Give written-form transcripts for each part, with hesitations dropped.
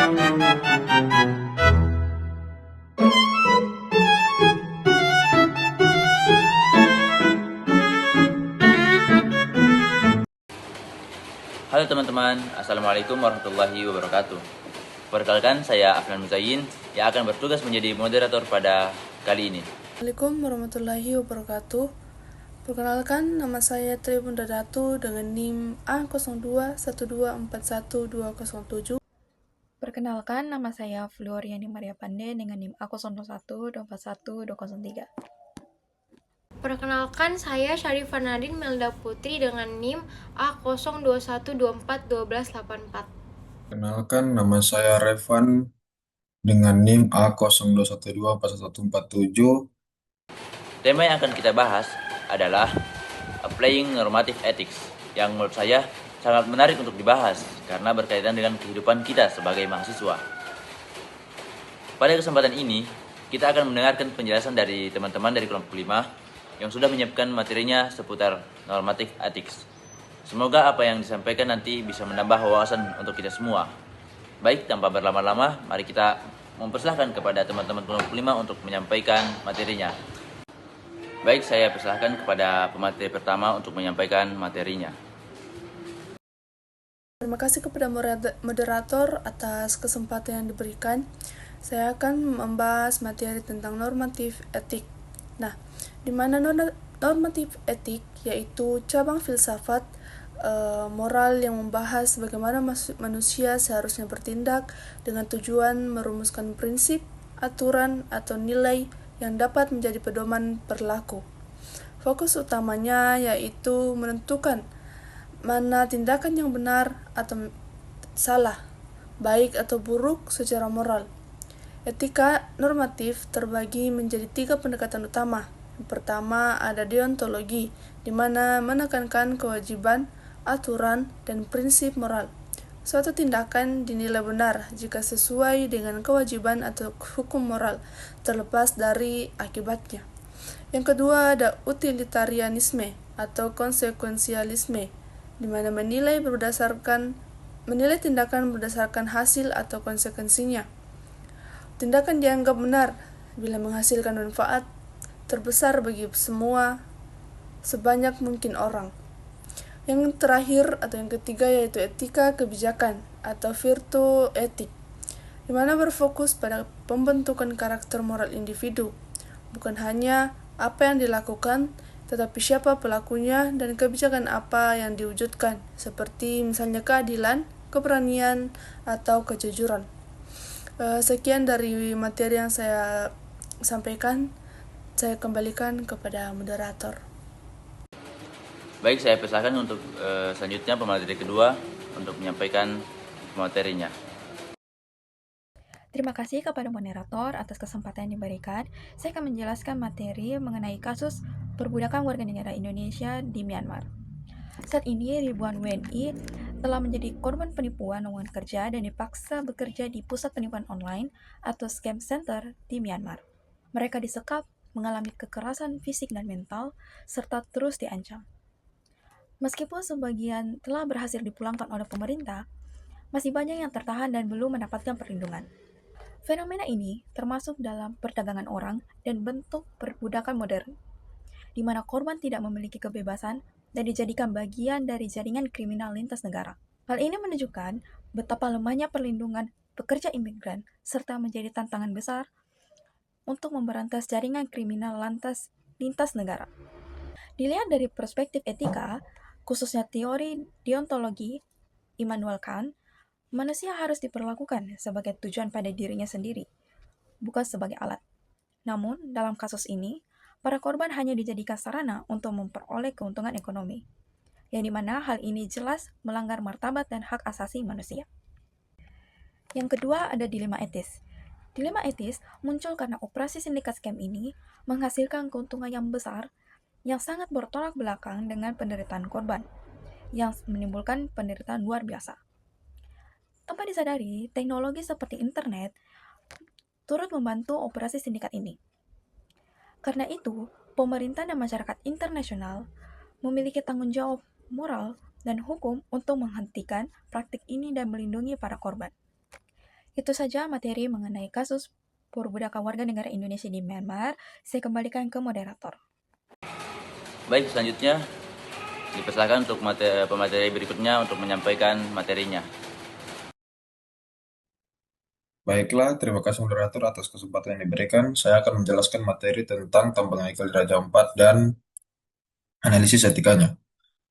Halo teman-teman, Assalamualaikum warahmatullahi wabarakatuh. Perkenalkan, saya Afnan Muzayin yang akan bertugas menjadi moderator pada kali ini. Assalamualaikum warahmatullahi wabarakatuh. Perkenalkan, nama saya Tribunda Datu dengan NIM A0212412207. Perkenalkan, nama saya Floriani Maria Pande dengan NIM A0124124123. Perkenalkan, saya Syarifah Nadine Melda Putri dengan NIM A0212412184. Kenalkan, nama saya Revan dengan NIM A02124147. Tema yang akan kita bahas adalah Applying Normative Ethics, yang menurut saya sangat menarik untuk dibahas karena berkaitan dengan kehidupan kita sebagai mahasiswa. Pada kesempatan ini, kita akan mendengarkan penjelasan dari teman-teman dari kelompok 5 yang sudah menyiapkan materinya seputar normative ethics. Semoga apa yang disampaikan nanti bisa menambah wawasan untuk kita semua. Baik, tanpa berlama-lama, mari kita mempersilahkan kepada teman-teman kelompok 5 untuk menyampaikan materinya. Baik, saya persilahkan kepada pemateri pertama untuk menyampaikan materinya. Terima kasih kepada moderator atas kesempatan yang diberikan. Saya akan membahas materi tentang normatif etik. Nah, di mana normatif etik yaitu cabang filsafat moral yang membahas bagaimana manusia seharusnya bertindak dengan tujuan merumuskan prinsip, aturan, atau nilai yang dapat menjadi pedoman perilaku. Fokus utamanya yaitu menentukan mana tindakan yang benar atau salah, baik atau buruk secara moral. Etika normatif terbagi menjadi 3 pendekatan utama. Yang pertama ada deontologi, di mana menekankan kewajiban, aturan, dan prinsip moral. Suatu tindakan dinilai benar jika sesuai dengan kewajiban atau hukum moral, terlepas dari akibatnya. Yang kedua ada utilitarianisme atau konsekuensialisme, di mana menilai tindakan berdasarkan hasil atau konsekuensinya. Tindakan dianggap benar bila menghasilkan manfaat terbesar bagi semua sebanyak mungkin orang. Yang terakhir atau yang ketiga yaitu etika kebijakan atau virtu etik, di mana berfokus pada pembentukan karakter moral individu, bukan hanya apa yang dilakukan, tetapi siapa pelakunya dan kebijakan apa yang diwujudkan, seperti misalnya keadilan, keberanian, atau kejujuran. Sekian dari materi yang saya sampaikan. Saya kembalikan kepada moderator. Baik, saya persilahkan untuk selanjutnya pemateri kedua untuk menyampaikan materinya. Terima kasih kepada moderator atas kesempatan yang diberikan. Saya akan menjelaskan materi mengenai kasus perbudakan warga negara Indonesia di Myanmar. Saat ini, ribuan WNI telah menjadi korban penipuan lowongan kerja dan dipaksa bekerja di pusat penipuan online atau scam center di Myanmar. Mereka disekap, mengalami kekerasan fisik dan mental, serta terus diancam. Meskipun sebagian telah berhasil dipulangkan oleh pemerintah, masih banyak yang tertahan dan belum mendapatkan perlindungan. Fenomena ini termasuk dalam perdagangan orang dan bentuk perbudakan modern, di mana korban tidak memiliki kebebasan dan dijadikan bagian dari jaringan kriminal lintas negara. Hal ini menunjukkan betapa lemahnya perlindungan pekerja imigran serta menjadi tantangan besar untuk memberantas jaringan kriminal lintas negara. Dilihat dari perspektif etika, khususnya teori deontologi Immanuel Kant, manusia harus diperlakukan sebagai tujuan pada dirinya sendiri, bukan sebagai alat. Namun, dalam kasus ini, para korban hanya dijadikan sarana untuk memperoleh keuntungan ekonomi, yang dimana hal ini jelas melanggar martabat dan hak asasi manusia. Yang kedua ada dilema etis. Dilema etis muncul karena operasi sindikat scam ini menghasilkan keuntungan yang besar yang sangat bertolak belakang dengan penderitaan korban, yang menimbulkan penderitaan luar biasa. Tanpa disadari, teknologi seperti internet turut membantu operasi sindikat ini. Karena itu, pemerintah dan masyarakat internasional memiliki tanggung jawab moral dan hukum untuk menghentikan praktik ini dan melindungi para korban. Itu saja materi mengenai kasus perbudakan warga negara Indonesia di Myanmar. Saya kembalikan ke moderator. Baik, selanjutnya dipersilakan untuk pemateri berikutnya untuk menyampaikan materinya. Baiklah, terima kasih moderator atas kesempatan yang diberikan. Saya akan menjelaskan materi tentang tambang nikel di Raja Ampat dan analisis etikanya.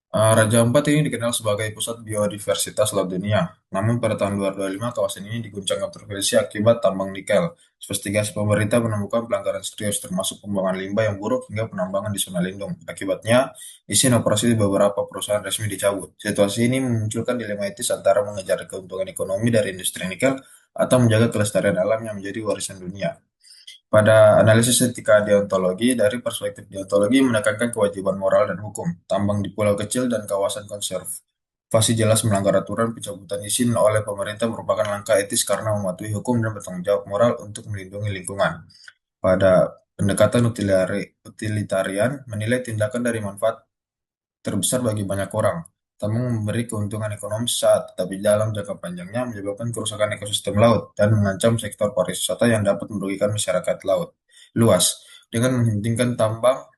Raja Ampat ini dikenal sebagai pusat biodiversitas laut dunia. Namun pada tahun 2025, kawasan ini diguncang kontroversi akibat tambang nikel. Investigasi pemerintah menemukan pelanggaran serius, termasuk pembuangan limbah yang buruk hingga penambangan di zona lindung. Akibatnya, izin operasi di beberapa perusahaan resmi dicabut. Situasi ini memunculkan dilema etis antara mengejar keuntungan ekonomi dari industri nikel atau menjaga kelestarian alam yang menjadi warisan dunia. Pada analisis etika deontologi, dari perspektif deontologi menekankan kewajiban moral dan hukum. Tambang di pulau kecil dan kawasan konservasi jelas melanggar aturan. Pencabutan izin oleh pemerintah merupakan langkah etis karena mematuhi hukum dan bertanggung jawab moral untuk melindungi lingkungan. Pada pendekatan utilitarian, menilai tindakan dari manfaat terbesar bagi banyak orang. Tambang memberi keuntungan ekonomi saat, tetapi dalam jangka panjangnya menyebabkan kerusakan ekosistem laut dan mengancam sektor pariwisata yang dapat merugikan masyarakat laut luas. Dengan menghentikan tambang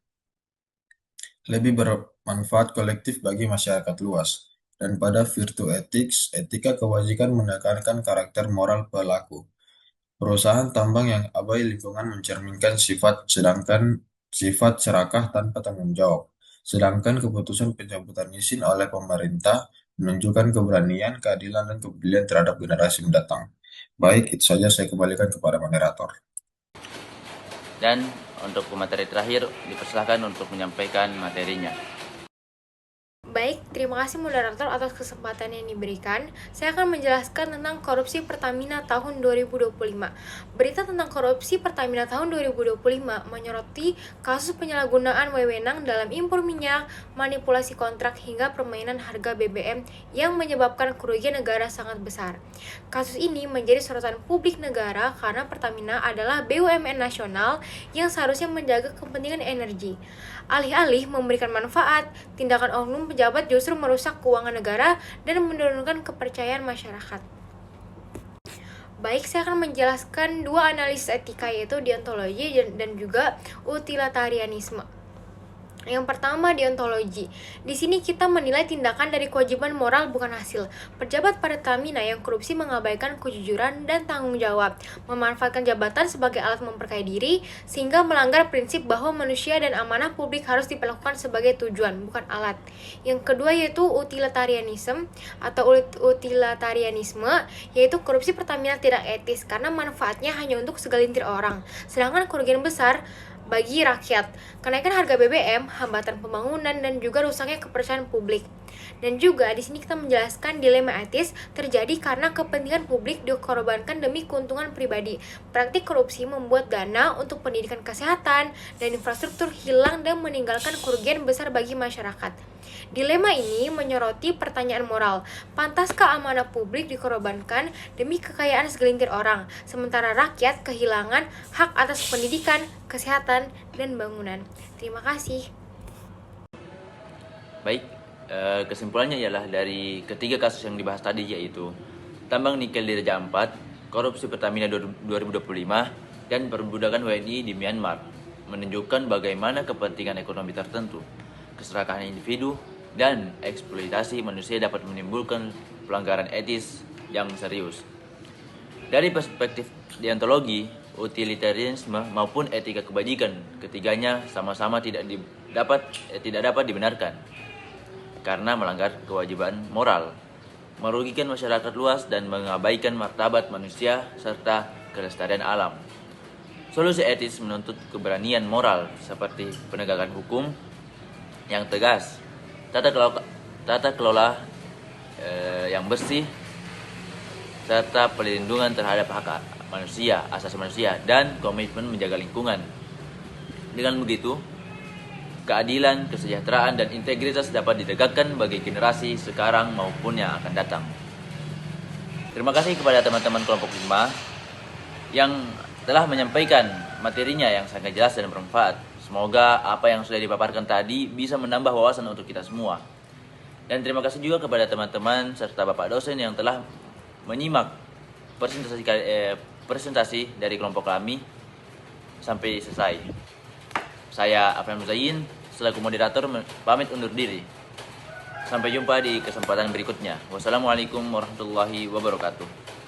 lebih bermanfaat kolektif bagi masyarakat luas. Dan pada virtue ethics, etika kewajiban menekankan karakter moral pelaku. Perusahaan tambang yang abai lingkungan mencerminkan sifat serakah tanpa tanggung jawab. Sedangkan keputusan pencabutan izin oleh pemerintah menunjukkan keberanian, keadilan, dan kepedulian terhadap generasi mendatang. Baik, itu saja saya kembalikan kepada moderator. Dan untuk pemateri terakhir, dipersilakan untuk menyampaikan materinya. Baik, terima kasih moderator atas kesempatan yang diberikan. Saya akan menjelaskan tentang korupsi Pertamina tahun 2025. Berita tentang korupsi Pertamina tahun 2025 menyoroti kasus penyalahgunaan wewenang dalam impor minyak, manipulasi kontrak hingga permainan harga BBM yang menyebabkan kerugian negara sangat besar. Kasus ini menjadi sorotan publik negara karena Pertamina adalah BUMN nasional yang seharusnya menjaga kepentingan energi. Alih-alih memberikan manfaat, tindakan oknum pejabat justru merusak keuangan negara dan menurunkan kepercayaan masyarakat. Baik, saya akan menjelaskan dua analisis etika, yaitu deontologi dan juga utilitarianisme. Yang pertama, deontologi. Di sini kita menilai tindakan dari kewajiban moral bukan hasil. Pejabat Pertamina yang korupsi mengabaikan kejujuran dan tanggung jawab, memanfaatkan jabatan sebagai alat memperkaya diri, sehingga melanggar prinsip bahwa manusia dan amanah publik harus diperlakukan sebagai tujuan, bukan alat. Yang kedua yaitu utilitarianisme, yaitu korupsi Pertamina tidak etis karena manfaatnya hanya untuk segelintir orang, sedangkan kerugian besar bagi rakyat. Kenaikan harga BBM, hambatan pembangunan, dan juga rusaknya kepercayaan publik. Dan juga di sini kita menjelaskan dilema etis terjadi karena kepentingan publik dikorbankan demi keuntungan pribadi. Praktik korupsi membuat dana untuk pendidikan kesehatan dan infrastruktur hilang dan meninggalkan kerugian besar bagi masyarakat. Dilema ini menyoroti pertanyaan moral. Pantaskah amanah publik dikorbankan demi kekayaan segelintir orang, sementara rakyat kehilangan hak atas pendidikan, kesehatan, dan bangunan? Terima kasih. Baik, kesimpulannya ialah dari ketiga kasus yang dibahas tadi, yaitu tambang nikel di Raja Ampat, korupsi Pertamina 2025, dan perbudakan WNI di Myanmar, menunjukkan bagaimana kepentingan ekonomi tertentu, keserakahan individu, dan eksploitasi manusia dapat menimbulkan pelanggaran etis yang serius. Dari perspektif deontologi, utilitarianisme maupun etika kebajikan, ketiganya sama-sama tidak dapat dibenarkan karena melanggar kewajiban moral, merugikan masyarakat luas, dan mengabaikan martabat manusia serta kelestarian alam. Solusi etis menuntut keberanian moral seperti penegakan hukum yang tegas, tata kelola yang bersih, serta perlindungan terhadap hak asasi manusia, dan komitmen menjaga lingkungan. Dengan begitu, keadilan, kesejahteraan, dan integritas dapat ditegakkan bagi generasi sekarang maupun yang akan datang. Terima kasih kepada teman-teman kelompok 5 yang telah menyampaikan materinya yang sangat jelas dan bermanfaat. Semoga apa yang sudah dipaparkan tadi bisa menambah wawasan untuk kita semua. Dan terima kasih juga kepada teman-teman serta Bapak dosen yang telah menyimak presentasi dari kelompok kami sampai selesai. Saya Afnan Muzayin selaku moderator pamit undur diri. Sampai jumpa di kesempatan berikutnya. Wassalamualaikum warahmatullahi wabarakatuh.